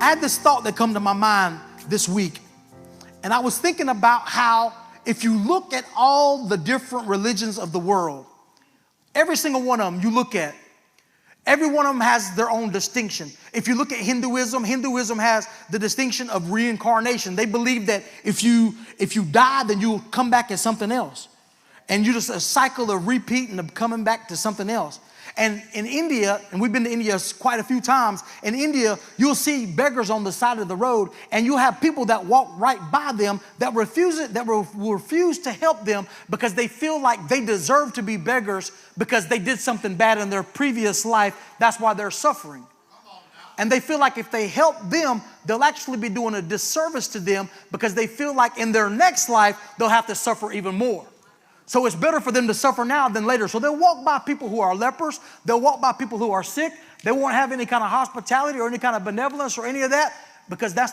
I had this thought that come to my mind this week. And I was thinking about how if you look at all the different religions of the world, every single one of them you look at, every one of them has their own distinction. If you look at Hinduism, Hinduism has the distinction of reincarnation. They believe that if you die, then you'll come back as something else. And you just a cycle of repeating of coming back to something else. And in India, and we've been to India quite a few times, in India, you'll see beggars on the side of the road, and you'll have people that walk right by them that will refuse to help them because they feel like they deserve to be beggars because they did something bad in their previous life. That's why they're suffering. And they feel like if they help them, they'll actually be doing a disservice to them because they feel like in their next life, they'll have to suffer even more. So it's better for them to suffer now than later. So they'll walk by people who are lepers. They'll walk by people who are sick. They won't have any kind of hospitality or any kind of benevolence or any of that because that's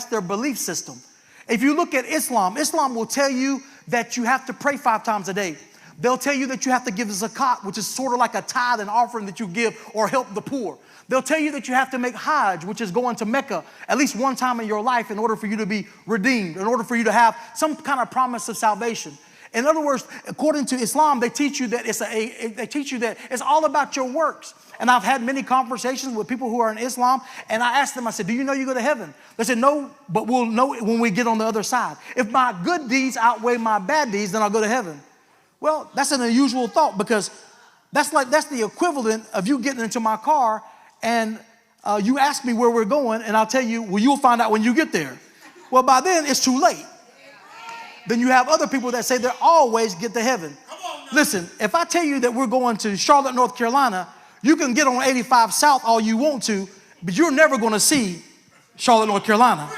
their belief system. If you look at Islam, Islam will tell you that you have to pray 5 times a day. They'll tell you that you have to give zakat, which is sort of like a tithe and offering that you give or help the poor. They'll tell you that you have to make Hajj, which is going to Mecca at least one time in your life in order for you to be redeemed, in order for you to have some kind of promise of salvation. In other words, according to Islam, they teach you that it's all about your works. And I've had many conversations with people who are in Islam, and I asked them, I said, do you know you go to heaven? They said, no, but we'll know it when we get on the other side. If my good deeds outweigh my bad deeds, then I'll go to heaven. Well, that's an unusual thought because that's the equivalent of you getting into my car and you ask me where we're going, and I'll tell you, well, you'll find out when you get there. Well, by then, it's too late. Then you have other people that say they'll always get to heaven. Listen, if I tell you that we're going to Charlotte, North Carolina, you can get on 85 South all you want to, but you're never going to see Charlotte, North Carolina.